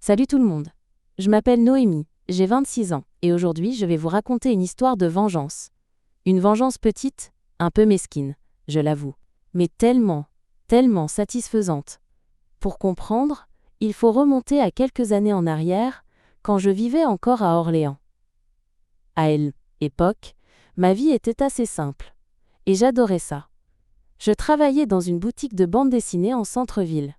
Salut tout le monde. Je m'appelle Noémie, j'ai 26 ans, et aujourd'hui je vais vous raconter une histoire de vengeance. Une vengeance petite, un peu mesquine, je l'avoue, mais tellement satisfaisante. Pour comprendre, il faut remonter à quelques années en arrière, quand je vivais encore à Orléans. À l'époque, ma vie était assez simple, et j'adorais ça. Je travaillais dans une boutique de bande dessinée en centre-ville.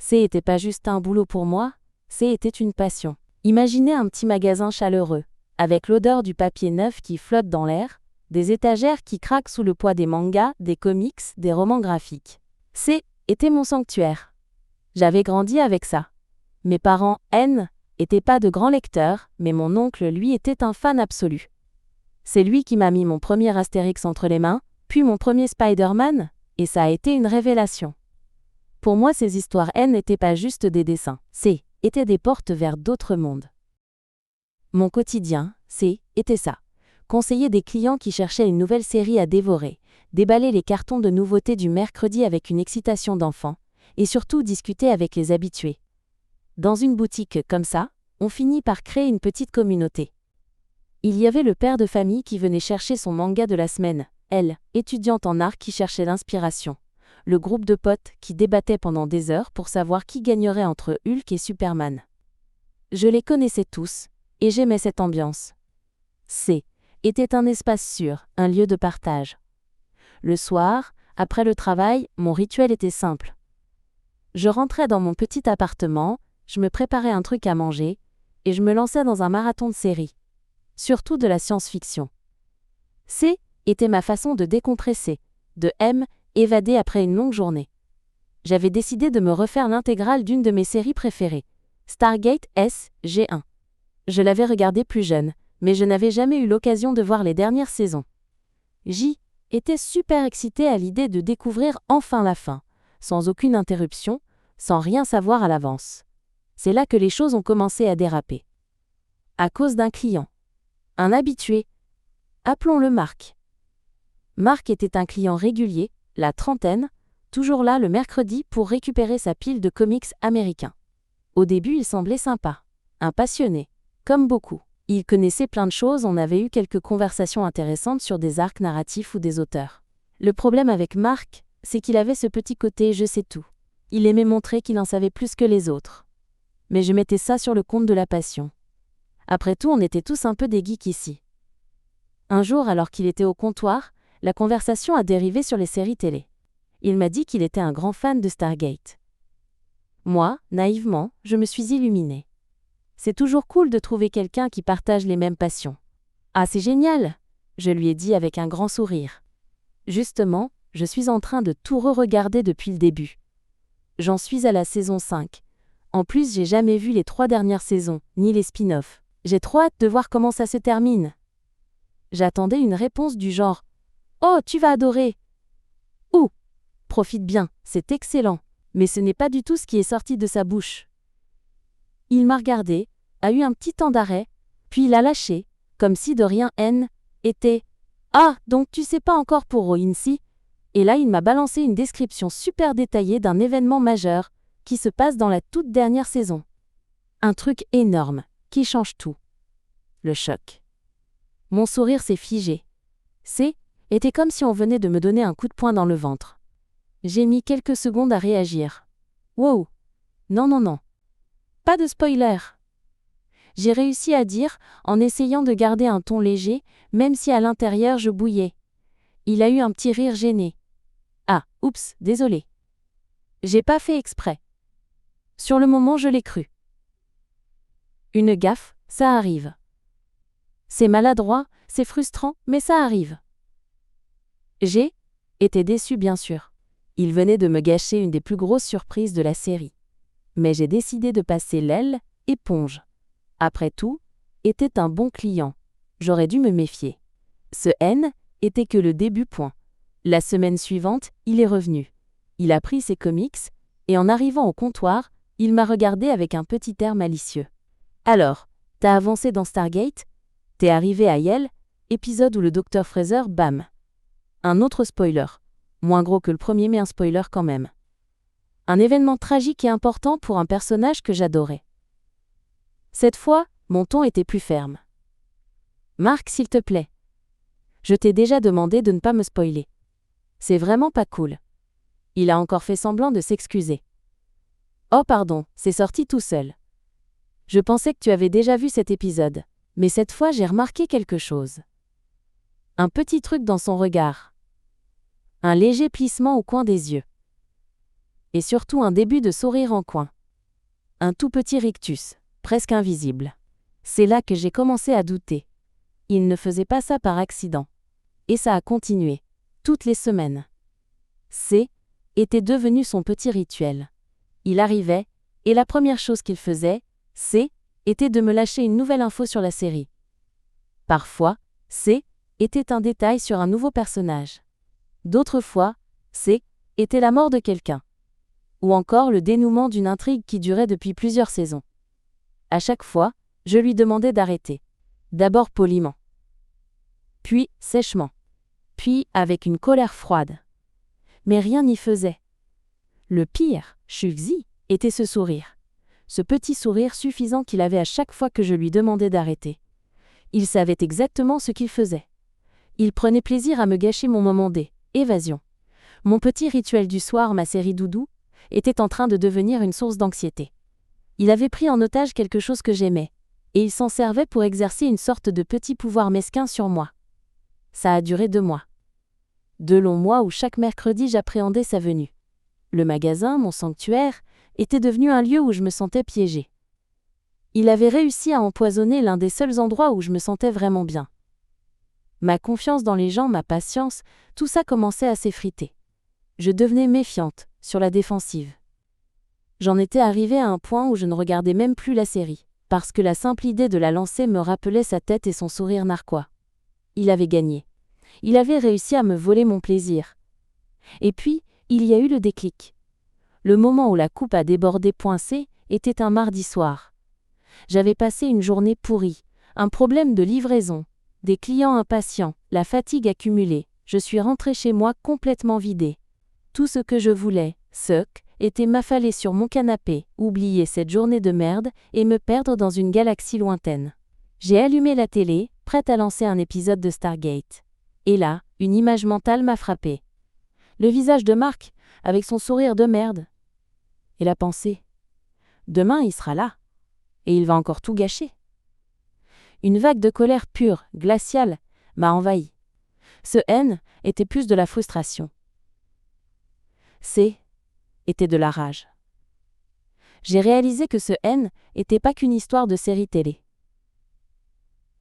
C'était pas juste un boulot pour moi, c'était une passion. Imaginez un petit magasin chaleureux, avec l'odeur du papier neuf qui flotte dans l'air, des étagères qui craquent sous le poids des mangas, des comics, des romans graphiques. C'était mon sanctuaire. J'avais grandi avec ça. Mes parents, n'étaient pas de grands lecteurs, mais mon oncle, lui, était un fan absolu. C'est lui qui m'a mis mon premier Astérix entre les mains, puis mon premier Spider-Man, et ça a été une révélation. Pour moi, ces histoires n'étaient pas juste des dessins, c'étaient des portes vers d'autres mondes. Mon quotidien, était ça. Conseiller des clients qui cherchaient une nouvelle série à dévorer, déballer les cartons de nouveautés du mercredi avec une excitation d'enfant, et surtout discuter avec les habitués. Dans une boutique comme ça, on finit par créer une petite communauté. Il y avait le père de famille qui venait chercher son manga de la semaine, étudiante en art qui cherchait l'inspiration. Le groupe de potes qui débattaient pendant des heures pour savoir qui gagnerait entre Hulk et Superman. Je les connaissais tous, et j'aimais cette ambiance. Était un espace sûr, un lieu de partage. Le soir, après le travail, mon rituel était simple. Je rentrais dans mon petit appartement, je me préparais un truc à manger, et je me lançais dans un marathon de séries. Surtout de la science-fiction. Était ma façon de décompresser, de évader après une longue journée. J'avais décidé de me refaire l'intégrale d'une de mes séries préférées, Stargate SG-1. Je l'avais regardée plus jeune, mais je n'avais jamais eu l'occasion de voir les dernières saisons. J'étais super excitée à l'idée de découvrir enfin la fin, sans aucune interruption, sans rien savoir à l'avance. C'est là que les choses ont commencé à déraper. À cause d'un client. Un habitué. Appelons-le Marc. Marc était un client régulier, la trentaine, toujours là le mercredi pour récupérer sa pile de comics américains. Au début, il semblait sympa, un passionné, comme beaucoup. Il connaissait plein de choses, on avait eu quelques conversations intéressantes sur des arcs narratifs ou des auteurs. Le problème avec Marc, c'est qu'il avait ce petit côté « je sais tout ». Il aimait montrer qu'il en savait plus que les autres. Mais je mettais ça sur le compte de la passion. Après tout, on était tous un peu des geeks ici. Un jour, alors qu'il était au comptoir, la conversation a dérivé sur les séries télé. Il m'a dit qu'il était un grand fan de Stargate. Moi, naïvement, je me suis illuminée. C'est toujours cool de trouver quelqu'un qui partage les mêmes passions. Ah, c'est génial, je lui ai dit avec un grand sourire. Justement, je suis en train de tout re-regarder depuis le début. J'en suis à la saison 5. En plus, j'ai jamais vu les 3 dernières saisons, ni les spin-offs. J'ai trop hâte de voir comment ça se termine. J'attendais une réponse du genre « Oh, tu vas adorer !» ou « Profite bien, c'est excellent !» Mais ce n'est pas du tout ce qui est sorti de sa bouche. Il m'a regardé, a eu un petit temps d'arrêt, puis il a lâché, comme si de rien était « Ah, donc tu sais pas encore pour Roincy ?» Et là il m'a balancé une description super détaillée d'un événement majeur, qui se passe dans la toute dernière saison. Un truc énorme, qui change tout. Le choc. Mon sourire s'est figé. Était comme si on venait de me donner un coup de poing dans le ventre. J'ai mis quelques secondes à réagir. Wow! Non. Pas de spoiler. J'ai réussi à dire, en essayant de garder un ton léger, même si à l'intérieur je bouillais. Il a eu un petit rire gêné. Ah, oups, désolé. J'ai pas fait exprès. Sur le moment, je l'ai cru. Une gaffe, ça arrive. C'est maladroit, c'est frustrant, mais ça arrive. J'ai été déçue bien sûr. Il venait de me gâcher une des plus grosses surprises de la série. Mais j'ai décidé de passer l'éponge. Après tout, était un bon client. J'aurais dû me méfier. Ce était que le début point. La semaine suivante, il est revenu. Il a pris ses comics, et en arrivant au comptoir, il m'a regardé avec un petit air malicieux. Alors, t'as avancé dans Stargate ? T'es arrivé à épisode où le Dr Fraser, bam. Un autre spoiler. Moins gros que le premier mais un spoiler quand même. Un événement tragique et important pour un personnage que j'adorais. Cette fois, mon ton était plus ferme. Marc, s'il te plaît. Je t'ai déjà demandé de ne pas me spoiler. C'est vraiment pas cool. Il a encore fait semblant de s'excuser. Oh pardon, c'est sorti tout seul. Je pensais que tu avais déjà vu cet épisode, mais cette fois j'ai remarqué quelque chose. Un petit truc dans son regard. Un léger plissement au coin des yeux. Et surtout un début de sourire en coin. Un tout petit rictus, presque invisible. C'est là que j'ai commencé à douter. Il ne faisait pas ça par accident. Et ça a continué, toutes les semaines. C était devenu son petit rituel. Il arrivait, et la première chose qu'il faisait, C était de me lâcher une nouvelle info sur la série. Parfois, C était un détail sur un nouveau personnage. D'autres fois, C était la mort de quelqu'un. Ou encore le dénouement d'une intrigue qui durait depuis plusieurs saisons. À chaque fois, je lui demandais d'arrêter. D'abord poliment. Puis sèchement. Puis avec une colère froide. Mais rien n'y faisait. Le pire, Shuxi, était ce sourire. Ce petit sourire suffisant qu'il avait à chaque fois que je lui demandais d'arrêter. Il savait exactement ce qu'il faisait. Il prenait plaisir à me gâcher mon moment d'évasion. Mon petit rituel du soir, ma série doudou, était en train de devenir une source d'anxiété. Il avait pris en otage quelque chose que j'aimais, et il s'en servait pour exercer une sorte de petit pouvoir mesquin sur moi. Ça a duré 2 mois. 2 longs mois où chaque mercredi j'appréhendais sa venue. Le magasin, mon sanctuaire, était devenu un lieu où je me sentais piégée. Il avait réussi à empoisonner l'un des seuls endroits où je me sentais vraiment bien. Ma confiance dans les gens, ma patience, tout ça commençait à s'effriter. Je devenais méfiante, sur la défensive. J'en étais arrivée à un point où je ne regardais même plus la série, parce que la simple idée de la lancer me rappelait sa tête et son sourire narquois. Il avait gagné. Il avait réussi à me voler mon plaisir. Et puis, il y a eu le déclic. Le moment où la coupe a débordé. C était un mardi soir. J'avais passé une journée pourrie, un problème de livraison, des clients impatients, la fatigue accumulée. Je suis rentrée chez moi complètement vidée. Tout ce que je voulais, était m'affaler sur mon canapé, oublier cette journée de merde et me perdre dans une galaxie lointaine. J'ai allumé la télé, prête à lancer un épisode de Stargate. Et là, une image mentale m'a frappée. Le visage de Marc, avec son sourire de merde. Et la pensée. Demain, il sera là. Et il va encore tout gâcher. Une vague de colère pure, glaciale, m'a envahi. Ce haine était plus de la frustration. C était de la rage. J'ai réalisé que ce haine était pas qu'une histoire de série télé.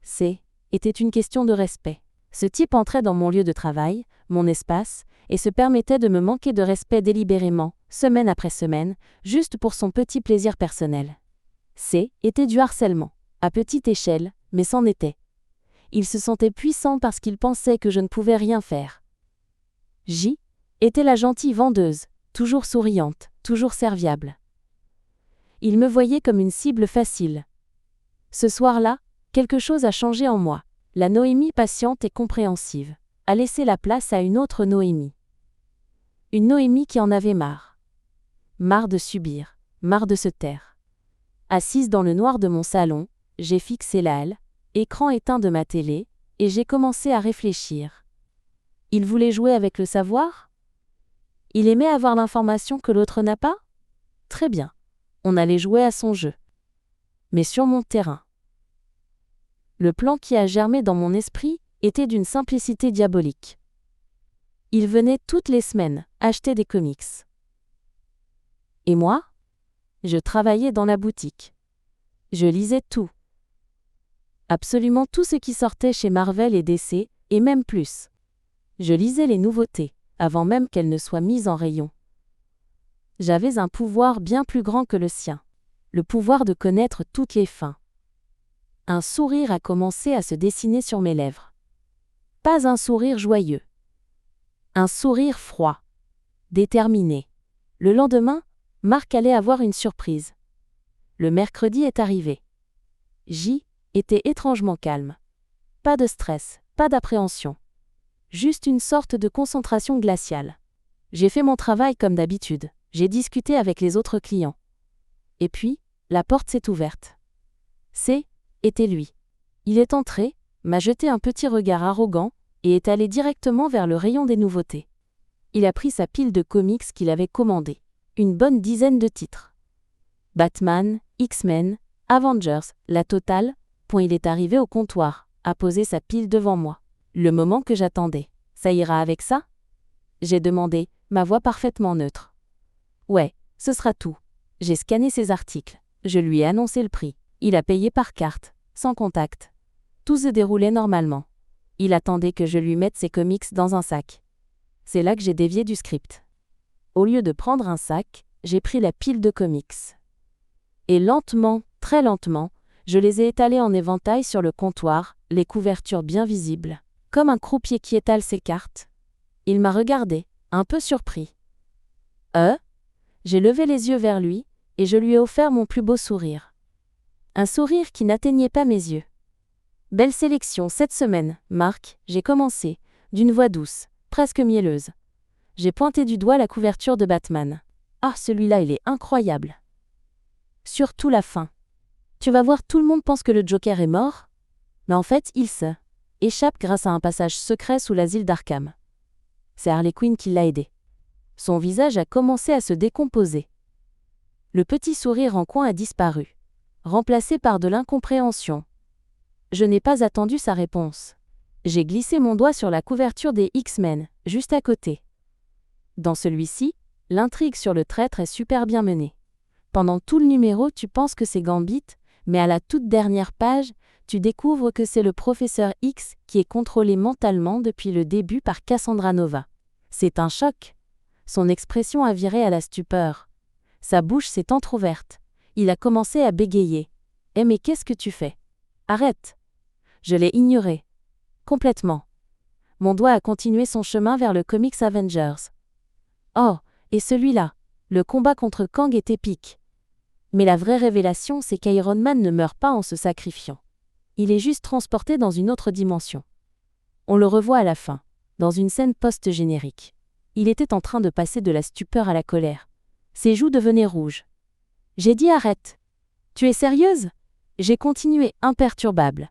C était une question de respect. Ce type entrait dans mon lieu de travail, mon espace, et se permettait de me manquer de respect délibérément, semaine après semaine, juste pour son petit plaisir personnel. C était du harcèlement, à petite échelle, mais c'en était. Il se sentait puissant parce qu'il pensait que je ne pouvais rien faire. J était la gentille vendeuse, toujours souriante, toujours serviable. Il me voyait comme une cible facile. Ce soir-là, quelque chose a changé en moi. La Noémie patiente et compréhensive a laissé la place à une autre Noémie. Une Noémie qui en avait marre. Marre de subir, marre de se taire. Assise dans le noir de mon salon, j'ai fixé l'écran éteint de ma télé, et j'ai commencé à réfléchir. Il voulait jouer avec le savoir ? Il aimait avoir l'information que l'autre n'a pas ? Très bien. On allait jouer à son jeu. Mais sur mon terrain. Le plan qui a germé dans mon esprit était d'une simplicité diabolique. Il venait toutes les semaines acheter des comics. Et moi ? Je travaillais dans la boutique. Je lisais tout. Absolument tout ce qui sortait chez Marvel et DC, et même plus. Je lisais les nouveautés, avant même qu'elles ne soient mises en rayon. J'avais un pouvoir bien plus grand que le sien. Le pouvoir de connaître toutes les fins. Un sourire a commencé à se dessiner sur mes lèvres. Pas un sourire joyeux. Un sourire froid. Déterminé. Le lendemain, Marc allait avoir une surprise. Le mercredi est arrivé. J était étrangement calme. Pas de stress, pas d'appréhension. Juste une sorte de concentration glaciale. J'ai fait mon travail comme d'habitude. J'ai discuté avec les autres clients. Et puis, la porte s'est ouverte. Était lui. Il est entré, m'a jeté un petit regard arrogant, et est allé directement vers le rayon des nouveautés. Il a pris sa pile de comics qu'il avait commandée. Une bonne dizaine de titres. Batman, X-Men, Avengers, la totale. Il est arrivé au comptoir, a posé sa pile devant moi. Le moment que j'attendais. Ça ira avec ça ? J'ai demandé, ma voix parfaitement neutre. Ouais, ce sera tout. J'ai scanné ses articles. Je lui ai annoncé le prix. Il a payé par carte, sans contact. Tout se déroulait normalement. Il attendait que je lui mette ses comics dans un sac. C'est là que j'ai dévié du script. Au lieu de prendre un sac, j'ai pris la pile de comics. Et lentement, très lentement, je les ai étalés en éventail sur le comptoir, les couvertures bien visibles, comme un croupier qui étale ses cartes. Il m'a regardé, un peu surpris. J'ai levé les yeux vers lui, et je lui ai offert mon plus beau sourire. Un sourire qui n'atteignait pas mes yeux. Belle sélection cette semaine, Marc, j'ai commencé, d'une voix douce, presque mielleuse. J'ai pointé du doigt la couverture de Batman. Ah, celui-là, il est incroyable. Surtout la fin. Tu vas voir, tout le monde pense que le Joker est mort, mais en fait, il se échappe grâce à un passage secret sous l'asile d'Arkham. C'est Harley Quinn qui l'a aidé. Son visage a commencé à se décomposer. Le petit sourire en coin a disparu, remplacé par de l'incompréhension. Je n'ai pas attendu sa réponse. J'ai glissé mon doigt sur la couverture des X-Men, juste à côté. Dans celui-ci, l'intrigue sur le traître est super bien menée. Pendant tout le numéro, tu penses que c'est Gambit, mais à la toute dernière page, tu découvres que c'est le professeur X qui est contrôlé mentalement depuis le début par Cassandra Nova. C'est un choc. Son expression a viré à la stupeur. Sa bouche s'est entr'ouverte. Il a commencé à bégayer. « Eh mais qu'est-ce que tu fais ? Arrête !» Je l'ai ignoré. Complètement. Mon doigt a continué son chemin vers le comics Avengers. Oh, et celui-là, le combat contre Kang est épique. Mais la vraie révélation, c'est qu'Iron Man ne meurt pas en se sacrifiant. Il est juste transporté dans une autre dimension. On le revoit à la fin, dans une scène post-générique. Il était en train de passer de la stupeur à la colère. Ses joues devenaient rouges. J'ai dit arrête. Tu es sérieuse ? J'ai continué imperturbable.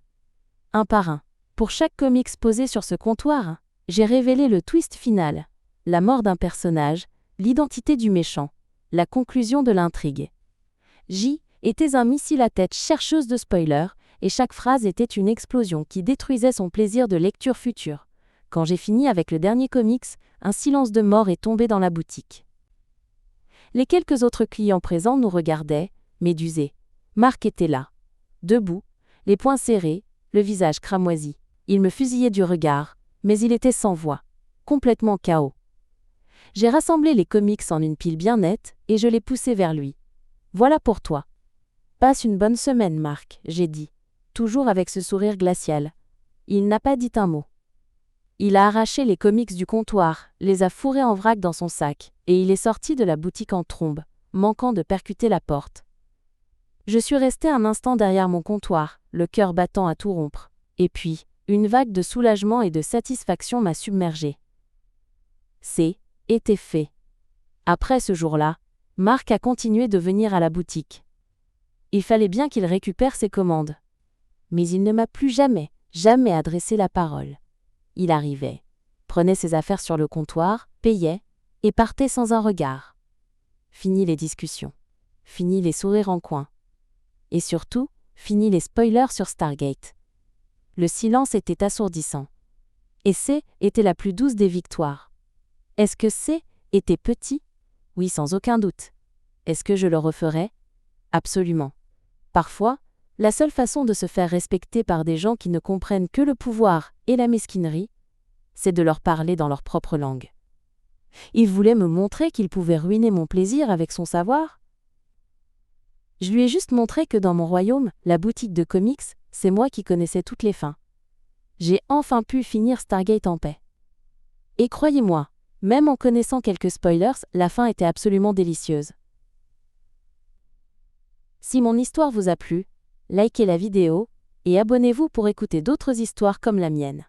Un par un. Pour chaque comics posé sur ce comptoir, j'ai révélé le twist final, la mort d'un personnage, l'identité du méchant, la conclusion de l'intrigue. J était un missile à tête chercheuse de spoilers, et chaque phrase était une explosion qui détruisait son plaisir de lecture future. Quand j'ai fini avec le dernier comics, un silence de mort est tombé dans la boutique. Les quelques autres clients présents nous regardaient, médusés. Marc était là, debout, les poings serrés, le visage cramoisi. Il me fusillait du regard, mais il était sans voix, complètement KO. J'ai rassemblé les comics en une pile bien nette et je les poussai vers lui. Voilà pour toi. Passe une bonne semaine, Marc, j'ai dit, toujours avec ce sourire glacial. Il n'a pas dit un mot. Il a arraché les comics du comptoir, les a fourrés en vrac dans son sac, et il est sorti de la boutique en trombe, manquant de percuter la porte. Je suis resté un instant derrière mon comptoir, le cœur battant à tout rompre. Et puis, une vague de soulagement et de satisfaction m'a submergé. Était fait. Après ce jour-là, Marc a continué de venir à la boutique. Il fallait bien qu'il récupère ses commandes. Mais il ne m'a plus jamais adressé la parole. Il arrivait, prenait ses affaires sur le comptoir, payait, et partait sans un regard. Fini les discussions. Fini les sourires en coin. Et surtout, fini les spoilers sur Stargate. Le silence était assourdissant. Et était la plus douce des victoires. Est-ce que était petit ? Oui, sans aucun doute. Est-ce que je le referais ? Absolument. Parfois, la seule façon de se faire respecter par des gens qui ne comprennent que le pouvoir et la mesquinerie, c'est de leur parler dans leur propre langue. Il voulait me montrer qu'il pouvait ruiner mon plaisir avec son savoir. Je lui ai juste montré que dans mon royaume, la boutique de comics, c'est moi qui connaissais toutes les fins. J'ai enfin pu finir Stargate en paix. Et croyez-moi, même en connaissant quelques spoilers, la fin était absolument délicieuse. Si mon histoire vous a plu, likez la vidéo et abonnez-vous pour écouter d'autres histoires comme la mienne.